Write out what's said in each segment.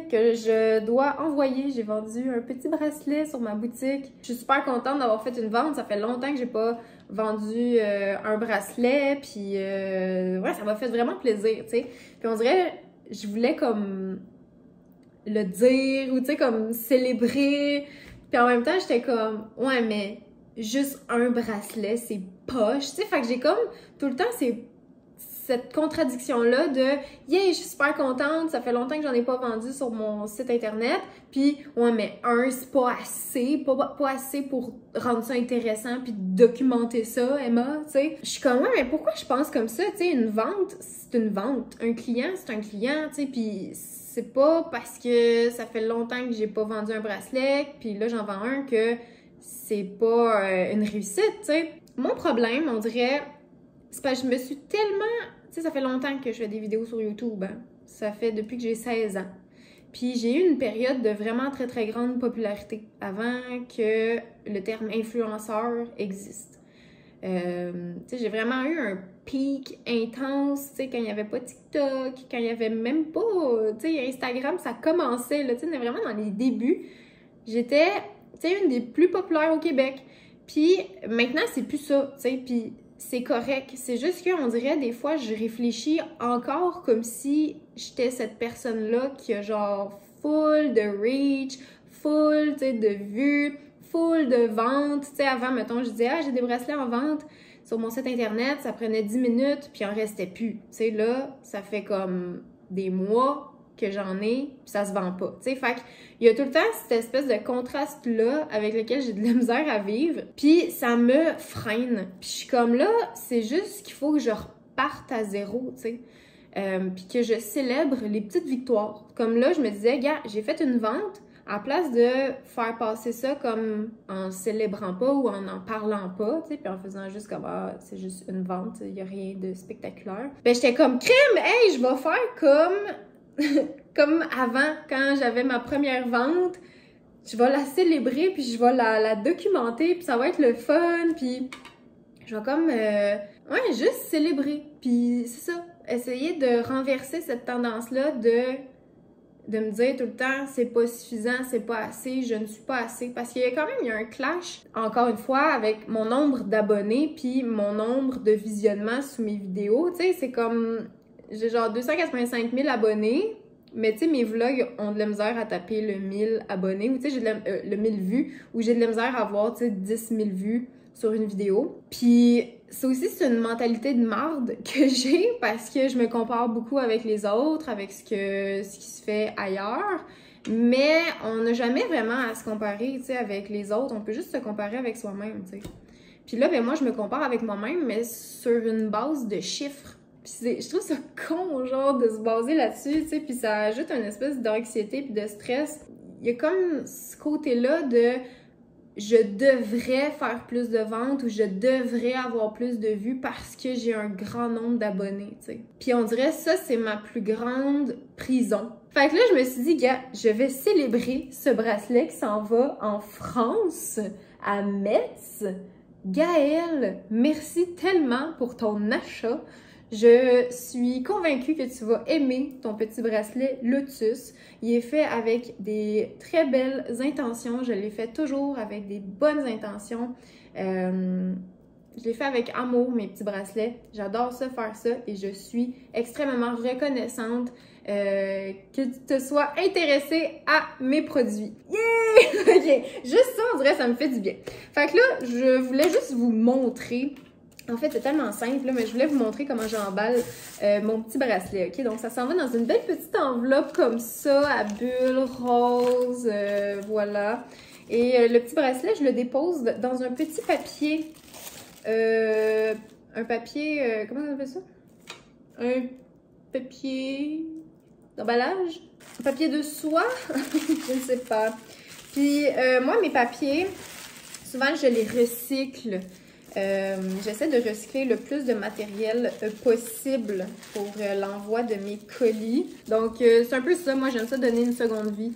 que je dois envoyer. J'ai vendu un petit bracelet sur ma boutique. Je suis super contente d'avoir fait une vente. Ça fait longtemps que j'ai pas vendu un bracelet. Puis ouais, ça m'a fait vraiment plaisir, tu sais. Puis on dirait, je voulais comme le dire ou tu sais, comme célébrer. Puis en même temps, j'étais comme, ouais, mais juste un bracelet, c'est poche, tu sais. Fait que j'ai comme tout le temps cette contradiction-là de « Yeah, je suis super contente, ça fait longtemps que j'en ai pas vendu sur mon site internet. » Puis « Ouais, mais c'est pas assez, pas assez pour rendre ça intéressant puis documenter ça, Emma, tu sais. » Je suis comme « Ouais, mais pourquoi je pense comme ça? Tu sais, une vente, c'est une vente. Un client, c'est un client, tu sais, puis c'est pas parce que ça fait longtemps que j'ai pas vendu un bracelet, puis là, j'en vends un que c'est pas une réussite, tu sais. » Mon problème, on dirait, c'est parce que je me suis tellement... Tu sais, ça fait longtemps que je fais des vidéos sur YouTube, hein. Ça fait depuis que j'ai 16 ans. Puis j'ai eu une période de vraiment très, très grande popularité avant que le terme influenceur existe. Tu sais, j'ai vraiment eu un pic intense, tu sais, quand il n'y avait pas TikTok, quand il n'y avait même pas, tu sais, Instagram, ça commençait, là, tu sais, on est vraiment dans les débuts. J'étais, tu sais, une des plus populaires au Québec. Puis maintenant, c'est plus ça, tu sais, puis c'est correct. C'est juste qu'on dirait, des fois, je réfléchis encore comme si j'étais cette personne-là qui a genre full de reach, full, tu sais, de vues, full de ventes. Tu sais, avant, mettons, je disais, ah, j'ai des bracelets en vente sur mon site internet, ça prenait 10 minutes, puis il en restait plus. Tu sais, là, ça fait comme des mois que j'en ai, puis ça se vend pas. Tu sais, fait il y a tout le temps cette espèce de contraste-là avec lequel j'ai de la misère à vivre, puis ça me freine. Puis je suis comme là, c'est juste qu'il faut que je reparte à zéro, tu sais. Puis que je célèbre les petites victoires. Comme là, je me disais, gars, j'ai fait une vente, à place de faire passer ça comme en célébrant pas ou en parlant pas, tu sais, puis en faisant juste comme, ah, c'est juste une vente, il y a rien de spectaculaire. Ben, j'étais comme, crème, hey, je vais faire comme avant, quand j'avais ma première vente, je vais la célébrer, puis je vais la documenter, puis ça va être le fun, puis je vais comme, ouais, juste célébrer. Puis c'est ça, essayer de renverser cette tendance-là de me dire tout le temps, c'est pas suffisant, c'est pas assez, je ne suis pas assez. Parce qu'il y a quand même, il y a un clash, encore une fois, avec mon nombre d'abonnés, puis mon nombre de visionnements sous mes vidéos. Tu sais, c'est comme, j'ai genre 285 000 abonnés, mais tu sais, mes vlogs ont de la misère à taper le 1000 abonnés, ou tu sais, le 1000 vues, ou j'ai de la misère à avoir, tu sais, 10 000 vues sur une vidéo. Puis c'est aussi une mentalité de marde que j'ai parce que je me compare beaucoup avec les autres, avec ce qui se fait ailleurs. Mais on n'a jamais vraiment à se comparer, tu sais, avec les autres. On peut juste se comparer avec soi-même, tu sais. Puis là, ben moi, je me compare avec moi-même, mais sur une base de chiffres. Puis je trouve ça con, genre, de se baser là-dessus, tu sais. Puis ça ajoute une espèce d'anxiété puis de stress. Il y a comme ce côté-là de je devrais faire plus de ventes ou je devrais avoir plus de vues parce que j'ai un grand nombre d'abonnés, tu sais. Puis on dirait ça, c'est ma plus grande prison. Fait que là, je me suis dit, gars, je vais célébrer ce bracelet qui s'en va en France, à Metz. Gaëlle, merci tellement pour ton achat. Je suis convaincue que tu vas aimer ton petit bracelet Lotus. Il est fait avec des très belles intentions. Je l'ai fait toujours avec des bonnes intentions. Je l'ai fait avec amour, mes petits bracelets. J'adore ça, faire ça. Et je suis extrêmement reconnaissante que tu te sois intéressée à mes produits. Yeah! OK. Juste ça, on dirait ça me fait du bien. Fait que là, je voulais juste vous montrer. En fait, c'est tellement simple, là, mais je voulais vous montrer comment j'emballe mon petit bracelet, OK? Donc, ça s'en va dans une belle petite enveloppe comme ça, à bulles, rose, voilà. Et le petit bracelet, je le dépose dans un petit papier, un papier, comment on appelle ça? Un papier d'emballage? Un papier de soie? Je ne sais pas. Puis, moi, mes papiers, souvent, je les recycle. J'essaie de recycler le plus de matériel possible pour l'envoi de mes colis. Donc, c'est un peu ça. Moi, j'aime ça donner une seconde vie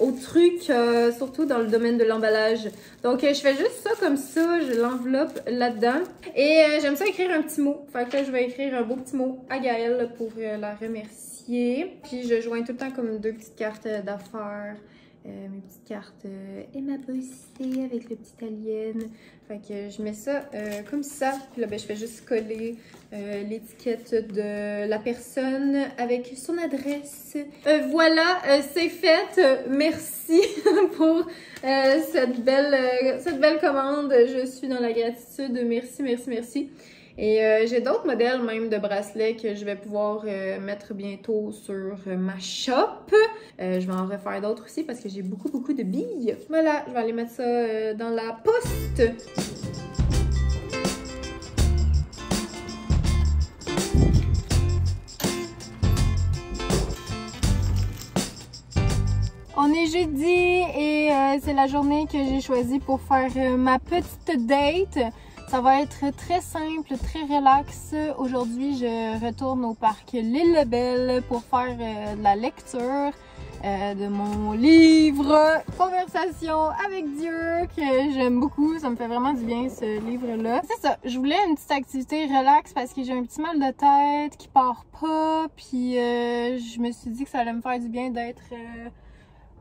aux trucs, surtout dans le domaine de l'emballage. Donc, je fais juste ça comme ça. Je l'enveloppe là-dedans. Et j'aime ça écrire un petit mot. Fait que là, je vais écrire un beau petit mot à Gaëlle pour la remercier. dossier. Puis je joins tout le temps comme 2 petites cartes d'affaires. Mes petites cartes et ma bossée avec le petit alien. Fait que je mets ça comme ça. Puis là, ben, je fais juste coller l'étiquette de la personne avec son adresse. Voilà, c'est fait. Merci pour cette belle commande. Je suis dans la gratitude. Merci, merci, merci. Et j'ai d'autres modèles même de bracelets que je vais pouvoir mettre bientôt sur ma shop. Je vais en refaire d'autres aussi parce que j'ai beaucoup de billes. Voilà, je vais aller mettre ça dans la poste. On est jeudi et c'est la journée que j'ai choisie pour faire ma petite date. Ça va être très simple, très relax. Aujourd'hui, je retourne au parc L'Île-Belle pour faire de la lecture de mon livre « Conversation avec Dieu » que j'aime beaucoup. Ça me fait vraiment du bien, ce livre-là. C'est ça, je voulais une petite activité relax parce que j'ai un petit mal de tête qui part pas. Puis je me suis dit que ça allait me faire du bien d'être...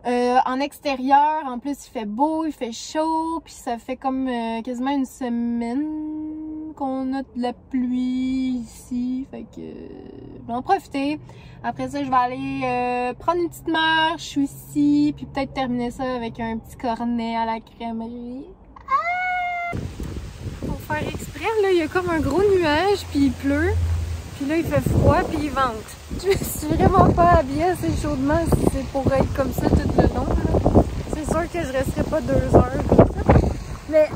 en extérieur. En plus il fait beau, il fait chaud, puis ça fait comme quasiment une semaine qu'on a de la pluie ici, fait que je vais en profiter. Après ça je vais aller prendre une petite marche ici, puis peut-être terminer ça avec un petit cornet à la crèmerie. Ah! Pour faire exprès, là il y a comme un gros nuage, puis il pleut. Puis là, il fait froid, puis il vente. Je me suis vraiment pas habillée assez chaudement si c'est pour être comme ça tout le long. C'est sûr que je resterai pas 2 heures comme ça. Mais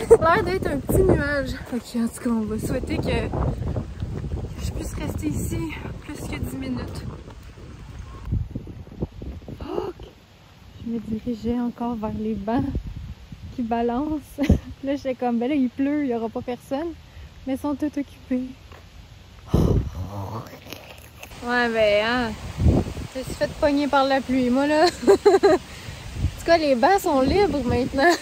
ça a l'air d'être un petit nuage. Ok, en tout cas, on va souhaiter que je puisse rester ici plus que 10 minutes. Oh, je me dirigeais encore vers les bancs qui balancent. Là, j'étais comme, ben là, il pleut, il y aura pas personne. Mais ils sont tous occupés. Ouais, ben, hein. Je me suis fait pogner par la pluie, moi, là. En tout cas, les bancs sont libres maintenant.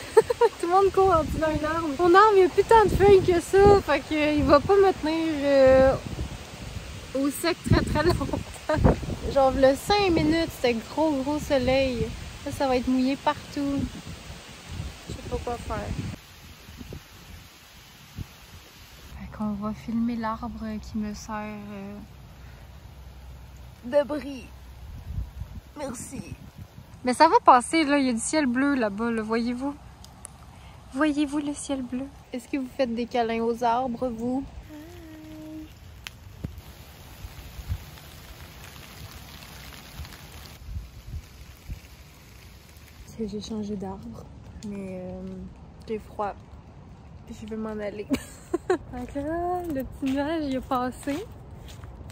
Tout le monde court en dessous d'un arbre. Mon arbre, il n'y a plus tant de feuilles que ça. Fait qu'il va pas me tenir au sec très longtemps. Genre, le 5 minutes, c'était gros soleil. Là, ça va être mouillé partout. Je sais pas quoi faire. Fait qu'on va filmer l'arbre qui me sert d'abri. Merci. Mais ça va passer, là. Il y a du ciel bleu là-bas, là. Voyez-vous? Voyez-vous le ciel bleu? Est-ce que vous faites des câlins aux arbres, vous? J'ai changé d'arbre, mais j'ai froid. Je vais m'en aller. Donc là, le petit nuage, il est passé.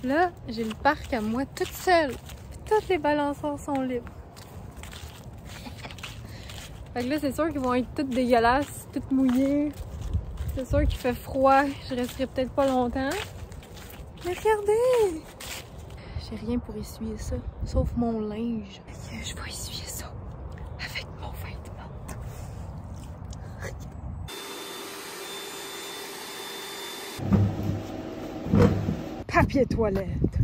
Là, j'ai le parc à moi toute seule. Puis toutes les balançoires sont libres. Fait que là, c'est sûr qu'ils vont être toutes dégueulasses, toutes mouillées. C'est sûr qu'il fait froid. Je resterai peut-être pas longtemps. Mais regardez! J'ai rien pour essuyer ça, sauf mon linge. Fait que je vais essuyer ça avec mon vêtement. Papier toilette.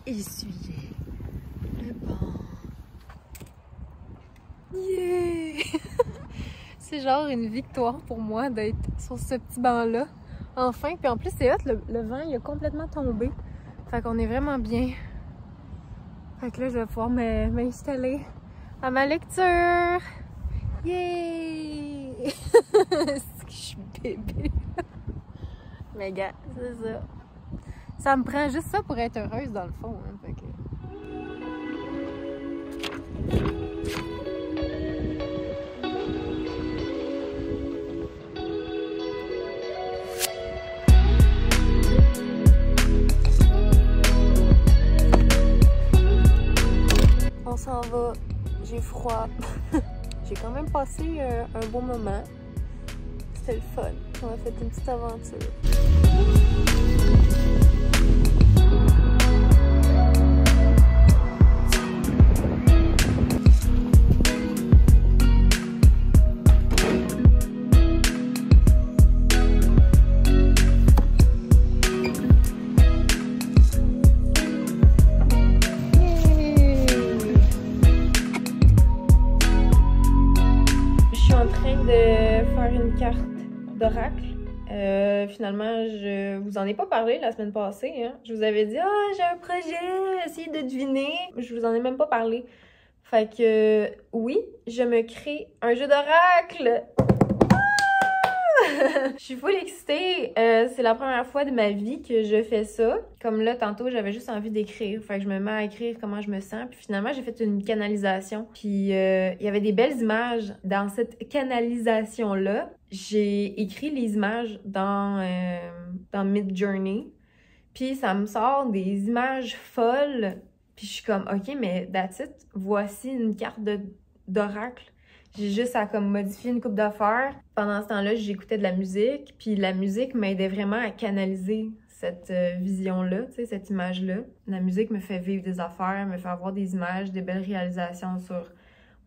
Essuyer le banc. Yeah! C'est genre une victoire pour moi d'être sur ce petit banc-là. Enfin, puis en plus c'est hot, le vent il a complètement tombé. Fait qu'on est vraiment bien. Fait que là je vais pouvoir m'installer à ma lecture. Yeah! C'est que je suis bébé. Mais gars, c'est ça. Ça me prend juste ça pour être heureuse dans le fond. Hein, fait que... On s'en va. J'ai froid. J'ai quand même passé un bon moment. C'était le fun. On a fait une petite aventure. suis en train de faire une carte d'oracle. Finalement, je vous en ai pas parlé la semaine passée. Hein. Je vous avais dit « Ah, j'ai un projet, essayez de deviner. » Je vous en ai même pas parlé. Fait que oui, je me crée un jeu d'oracle. Je suis full excitée. C'est la première fois de ma vie que je fais ça. Comme là, tantôt, j'avais juste envie d'écrire. Fait que je me mets à écrire comment je me sens. Puis finalement, j'ai fait une canalisation. Puis il y avait des belles images dans cette canalisation-là. J'ai écrit les images dans Midjourney. Puis ça me sort des images folles. Puis je suis comme, OK, mais that's it. Voici une carte d'oracle. J'ai juste à comme modifier une coupe d'affaires. Pendant ce temps-là, j'écoutais de la musique, puis la musique m'aidait vraiment à canaliser cette vision-là, tu sais, cette image-là. La musique me fait vivre des affaires, me fait avoir des images, des belles réalisations sur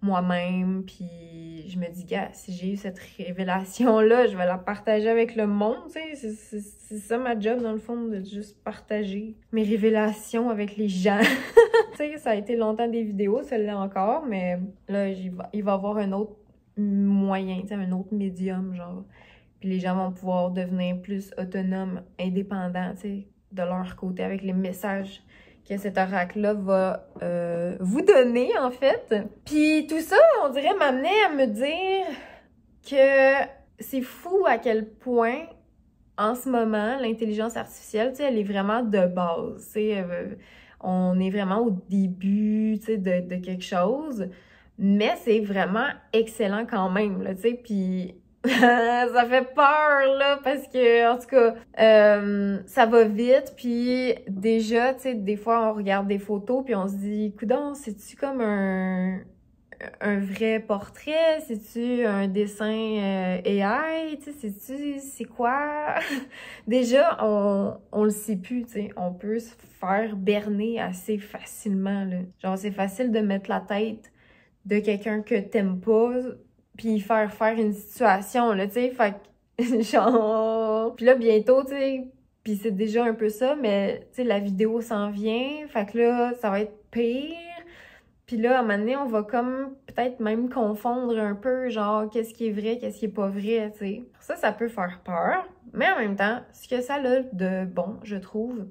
moi-même, puis je me dis, gars, si j'ai eu cette révélation-là, je vais la partager avec le monde, tu sais, c'est ça ma job, dans le fond, de juste partager mes révélations avec les gens. Tu sais, ça a été longtemps des vidéos, celle-là encore, mais là, il va y avoir un autre moyen, tu sais, un autre médium, genre, puis les gens vont pouvoir devenir plus autonomes, indépendants, tu sais, de leur côté, avec les messages que cet oracle-là va vous donner, en fait. Puis tout ça, on dirait, m'amenait à me dire que c'est fou à quel point, en ce moment, l'intelligence artificielle, tu sais, elle est vraiment de base, tu sais, on est vraiment au début, tu sais, de quelque chose, mais c'est vraiment excellent quand même, là, tu sais, puis ça fait peur, là, parce que, en tout cas, ça va vite, puis déjà, tu sais, des fois, on regarde des photos, puis on se dit, coudonc, c'est-tu comme un vrai portrait? C'est-tu un dessin AI? Tu sais, c'est quoi? Déjà, on le sait plus, tu sais, on peut se faire berner assez facilement, là. Genre, c'est facile de mettre la tête de quelqu'un que t'aimes pas, puis faire une situation, là, tu sais, fait que, genre... Puis là, bientôt, tu sais, puis c'est déjà un peu ça, mais, tu sais, la vidéo s'en vient, fait que là, ça va être pire. Puis là, à un moment donné, on va comme peut-être même confondre un peu, genre, qu'est-ce qui est vrai, qu'est-ce qui est pas vrai, tu sais. Ça peut faire peur, mais en même temps, ce que ça a de bon, je trouve,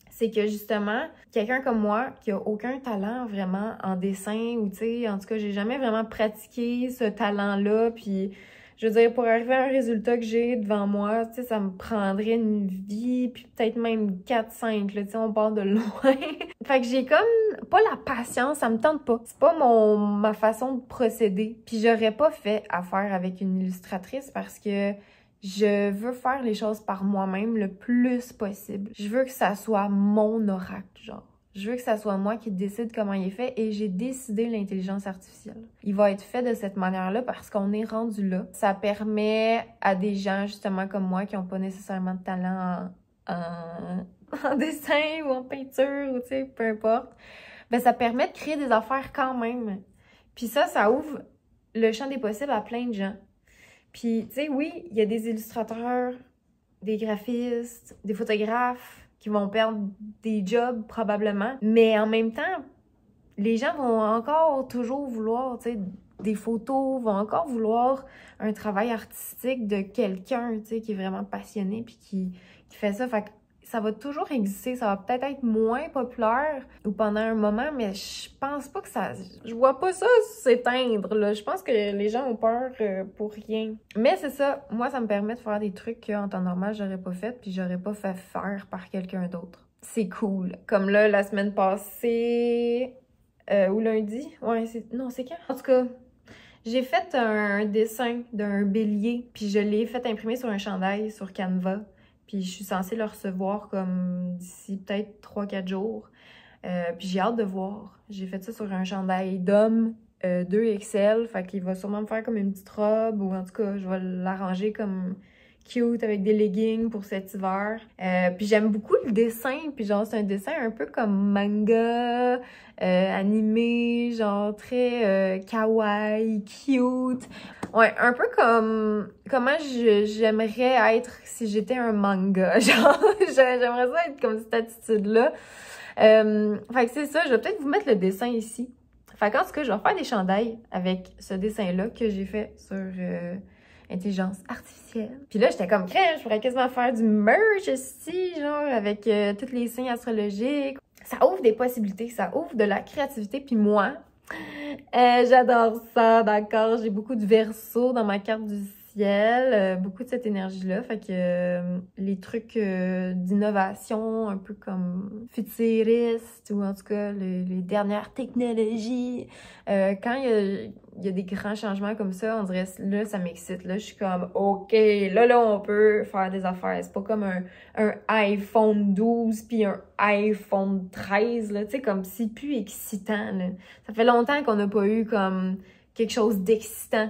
c'est que justement, quelqu'un comme moi qui a aucun talent vraiment en dessin ou tu sais, en tout cas, j'ai jamais vraiment pratiqué ce talent-là, puis je veux dire, pour arriver à un résultat que j'ai devant moi, tu sais, ça me prendrait une vie, puis peut-être même 4-5, là, tu sais, on part de loin. Fait que j'ai comme pas la patience, ça me tente pas. C'est pas ma façon de procéder. Puis j'aurais pas fait affaire avec une illustratrice parce que je veux faire les choses par moi-même le plus possible. Je veux que ça soit mon oracle, genre. Je veux que ça soit moi qui décide comment il est fait et j'ai décidé l'intelligence artificielle. Il va être fait de cette manière-là parce qu'on est rendu là. Ça permet à des gens, justement, comme moi, qui n'ont pas nécessairement de talent en dessin ou en peinture ou, tu sais, peu importe. Ben, ça permet de créer des affaires quand même. Puis ça ouvre le champ des possibles à plein de gens. Puis, tu sais, oui, il y a des illustrateurs, des graphistes, des photographes qui vont perdre des jobs probablement. Mais en même temps, les gens vont encore toujours vouloir, tu sais, des photos, vont encore vouloir un travail artistique de quelqu'un, tu sais, qui est vraiment passionné puis qui fait ça. Fait que ça va toujours exister, ça va peut-être être moins populaire ou pendant un moment, mais je pense pas que ça... Je vois pas ça s'éteindre, là. Je pense que les gens ont peur pour rien. Mais c'est ça, moi, ça me permet de faire des trucs qu'en temps normal, j'aurais pas fait puis j'aurais pas fait faire par quelqu'un d'autre. C'est cool. Comme là, la semaine passée... ou lundi? Ouais, non, c'est quand? En tout cas... J'ai fait un dessin d'un bélier, puis je l'ai fait imprimer sur un chandail sur Canva. Puis je suis censée le recevoir comme d'ici peut-être 3-4 jours. Puis j'ai hâte de voir. J'ai fait ça sur un chandail d'homme 2XL. Fait qu'il va sûrement me faire comme une petite robe. Ou en tout cas, je vais l'arranger comme cute avec des leggings pour cet hiver. Puis j'aime beaucoup le dessin. Puis genre, c'est un dessin un peu comme manga, animé, genre très kawaii, cute. Ouais, un peu comme comment j'aimerais être si j'étais un manga. Genre, j'aimerais ça être comme cette attitude-là. Fait que c'est ça, je vais peut-être vous mettre le dessin ici. Fait qu'en tout cas, je vais faire des chandails avec ce dessin-là que j'ai fait sur intelligence artificielle. Puis là, j'étais comme, crème, je pourrais quasiment faire du merch ici, genre, avec tous les signes astrologiques. Ça ouvre des possibilités, ça ouvre de la créativité. Puis moi, j'adore ça, d'accord? J'ai beaucoup de Verseau dans ma carte du ciel, beaucoup de cette énergie-là. Fait que les trucs d'innovation, un peu comme futuristes, ou en tout cas les dernières technologies, quand il y a des grands changements comme ça, on dirait, là, ça m'excite. Là, je suis comme, OK, là, on peut faire des affaires. C'est pas comme un iPhone 12 puis un iPhone 13, là, tu sais, comme c'est plus excitant, là. Ça fait longtemps qu'on n'a pas eu comme quelque chose d'excitant.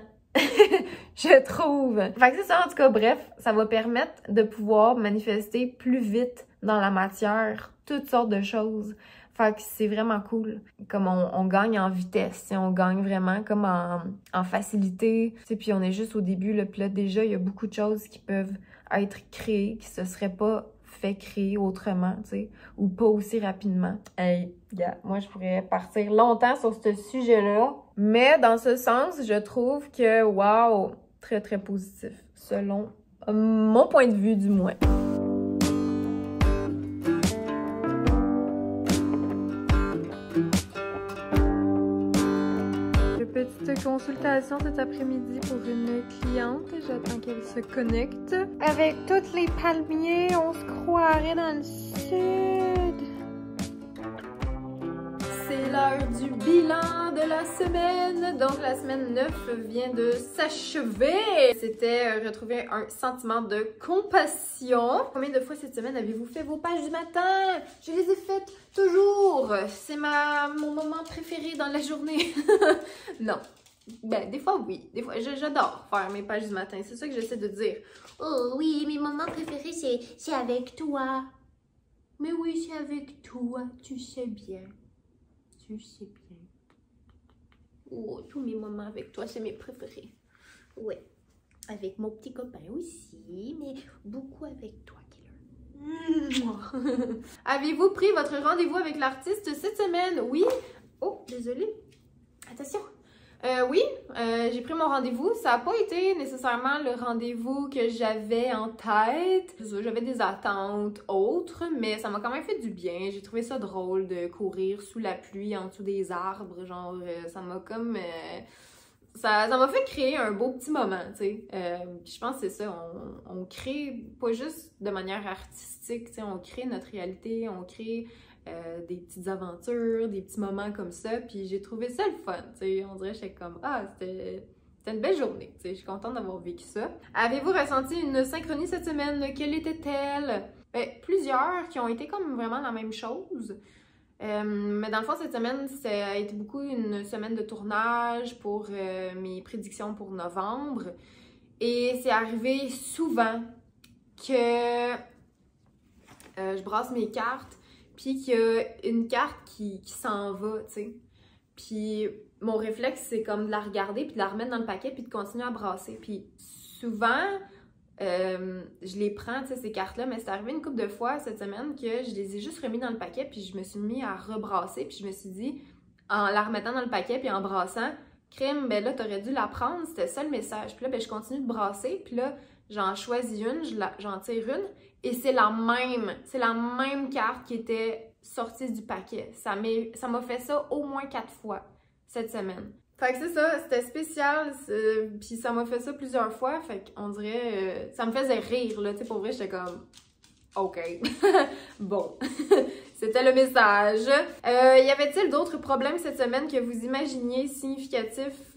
Je trouve. Fait que c'est ça, en tout cas, bref, ça va permettre de pouvoir manifester plus vite dans la matière toutes sortes de choses. Fait que c'est vraiment cool. Comme on gagne en vitesse, on gagne vraiment comme en facilité. Puis on est juste au début, là, puis là, déjà, il y a beaucoup de choses qui peuvent être créées, qui se seraient pas fait créer autrement, tu sais, ou pas aussi rapidement. Hey, yeah, moi, je pourrais partir longtemps sur ce sujet-là, mais dans ce sens, je trouve que, wow, très, très positif, selon mon point de vue, du moins. Petite consultation cet après-midi pour une cliente. J'attends qu'elle se connecte. Avec tous les palmiers, on se croirait dans le sud. C'est l'heure du bilan de la semaine. Donc, la semaine 9 vient de s'achever. C'était retrouver un sentiment de compassion. Combien de fois cette semaine avez-vous fait vos pages du matin? Je les ai faites toujours. C'est mon moment préféré dans la journée. Non. Ben, des fois, oui. Des fois, j'adore faire mes pages du matin. C'est ça que j'essaie de dire. Oh oui, mes moments préférés, c'est avec toi. Mais oui, c'est avec toi. Tu sais bien. Tu sais bien. Oh, tous mes moments avec toi, c'est mes préférés. Oui. Avec mon petit copain aussi, mais beaucoup avec toi, Killer. Avez-vous pris votre rendez-vous avec l'artiste cette semaine? Oui. Oh, désolée. Attention. Oui, j'ai pris mon rendez-vous. Ça n'a pas été nécessairement le rendez-vous que j'avais en tête. J'avais des attentes autres, mais ça m'a quand même fait du bien. J'ai trouvé ça drôle de courir sous la pluie en dessous des arbres. Genre, ça m'a comme... ça m'a fait créer un beau petit moment, tu sais. Puis je pense que c'est ça, on crée pas juste de manière artistique, tu sais, on crée notre réalité, on crée... des petites aventures, des petits moments comme ça, puis j'ai trouvé ça le fun, tu sais, on dirait que j'étais comme, ah, c'était une belle journée, tu sais, je suis contente d'avoir vécu ça. Avez-vous ressenti une synchronie cette semaine? Quelle était-elle? Ben, plusieurs qui ont été comme vraiment la même chose, mais dans le fond, cette semaine, ça a été beaucoup une semaine de tournage pour mes prédictions pour novembre, et c'est arrivé souvent que je brasse mes cartes, puis qu'il y a une carte qui s'en va, tu sais. Puis mon réflexe, c'est comme de la regarder, puis de la remettre dans le paquet, puis de continuer à brasser. Puis souvent, je les prends, tu sais, ces cartes-là, mais c'est arrivé une couple de fois cette semaine que je les ai juste remis dans le paquet, puis je me suis mis à rebrasser, puis je me suis dit, en la remettant dans le paquet, puis en brassant, crème, ben là, t'aurais dû la prendre, c'était ça le message. Puis là, ben je continue de brasser, puis là, j'en choisis une, j'en tire une, et c'est la même carte qui était sortie du paquet. Ça m'a fait ça au moins 4 fois cette semaine. Fait que c'est ça, c'était spécial, puis ça m'a fait ça plusieurs fois, fait qu'on dirait, ça me faisait rire, là, tu sais, pour vrai, j'étais comme, OK, bon, c'était le message. Y avait-il d'autres problèmes cette semaine que vous imaginiez significatifs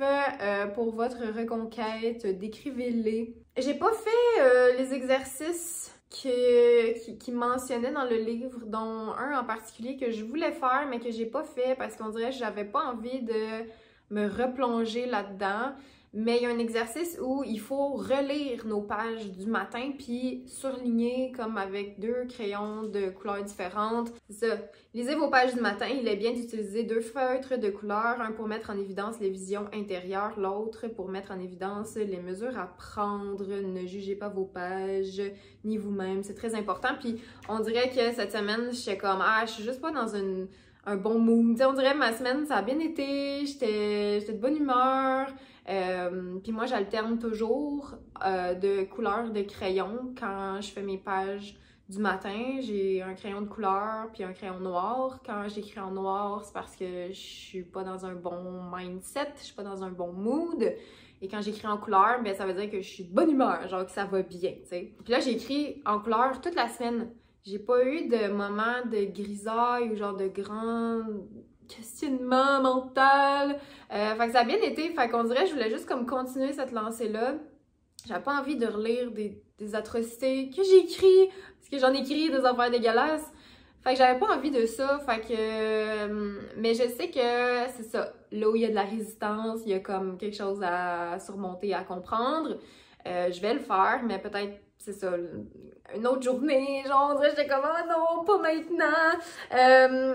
pour votre reconquête? Décrivez-les. J'ai pas fait les exercices qui mentionnaient dans le livre, dont un en particulier que je voulais faire, mais que j'ai pas fait parce qu'on dirait que j'avais pas envie de me replonger là-dedans. Mais il y a un exercice où il faut relire nos pages du matin puis surligner comme avec 2 crayons de couleurs différentes. C'est ça. Lisez vos pages du matin. Il est bien d'utiliser 2 feutres de couleur, un pour mettre en évidence les visions intérieures, l'autre pour mettre en évidence les mesures à prendre. Ne jugez pas vos pages ni vous-même. C'est très important. Puis on dirait que cette semaine, j'étais comme, ah, je suis juste pas dans un bon mood. T'sais, on dirait ma semaine, ça a bien été, j'étais de bonne humeur. Puis moi, j'alterne toujours de couleurs de crayon quand je fais mes pages du matin. J'ai un crayon de couleur puis un crayon noir. Quand j'écris en noir, c'est parce que je suis pas dans un bon mindset, je suis pas dans un bon mood. Et quand j'écris en couleur, ben ça veut dire que je suis de bonne humeur, genre que ça va bien, tu sais. Puis là, j'ai écrit en couleur toute la semaine. J'ai pas eu de moment de grisaille ou genre de grand questionnement mental. Fait que ça a bien été. Fait qu'on dirait que je voulais juste comme continuer cette lancée-là. J'avais pas envie de relire des atrocités que j'ai écrites, parce que j'en ai écrit des affaires dégueulasses. Fait que j'avais pas envie de ça, fait que... Mais je sais que c'est ça, là où il y a de la résistance, il y a comme quelque chose à surmonter, à comprendre. Je vais le faire, mais peut-être, c'est ça, une autre journée, genre, on dirait j'étais comme « Oh non, pas maintenant! »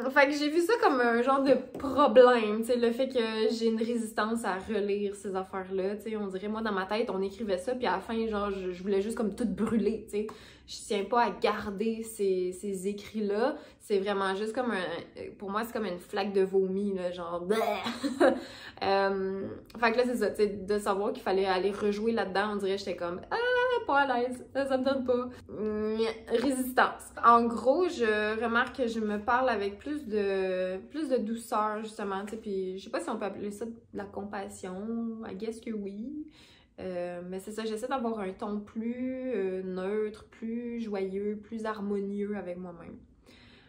Fait que j'ai vu ça comme un genre de problème, tu sais, le fait que j'ai une résistance à relire ces affaires-là, tu sais, on dirait, moi, dans ma tête, on écrivait ça, puis à la fin, genre, je voulais juste comme tout brûler, tu sais. Je tiens pas à garder ces écrits-là, c'est vraiment juste comme pour moi, c'est comme une flaque de vomi, là, genre... Fait que là, c'est ça, tu sais, de savoir qu'il fallait aller rejouer là-dedans, on dirait, j'étais comme « Ah, pas à l'aise, ça me donne pas. » Résistance. En gros, je remarque que je me parle avec plus de douceur, justement, tu sais, puis je sais pas si on peut appeler ça de la compassion, I guess que oui. Mais c'est ça, j'essaie d'avoir un ton plus neutre, plus joyeux, plus harmonieux avec moi-même.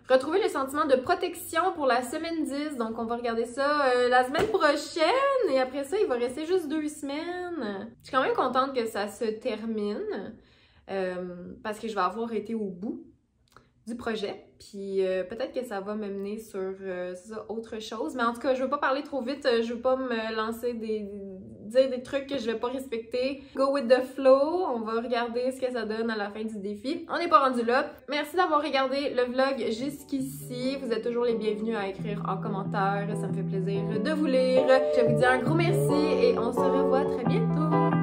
Retrouver le sentiment de protection pour la semaine 10. Donc, on va regarder ça la semaine prochaine. Et après ça, il va rester juste 2 semaines. Je suis quand même contente que ça se termine. Parce que je vais avoir été au bout du projet. Puis peut-être que ça va me mener sur autre chose. Mais en tout cas, je veux pas parler trop vite. Je veux pas me lancer dire des trucs que je vais pas respecter. Go with the flow. On va regarder ce que ça donne à la fin du défi. On n'est pas rendu là. Merci d'avoir regardé le vlog jusqu'ici. Vous êtes toujours les bienvenus à écrire en commentaire. Ça me fait plaisir de vous lire. Je vous dis un gros merci et on se revoit très bientôt.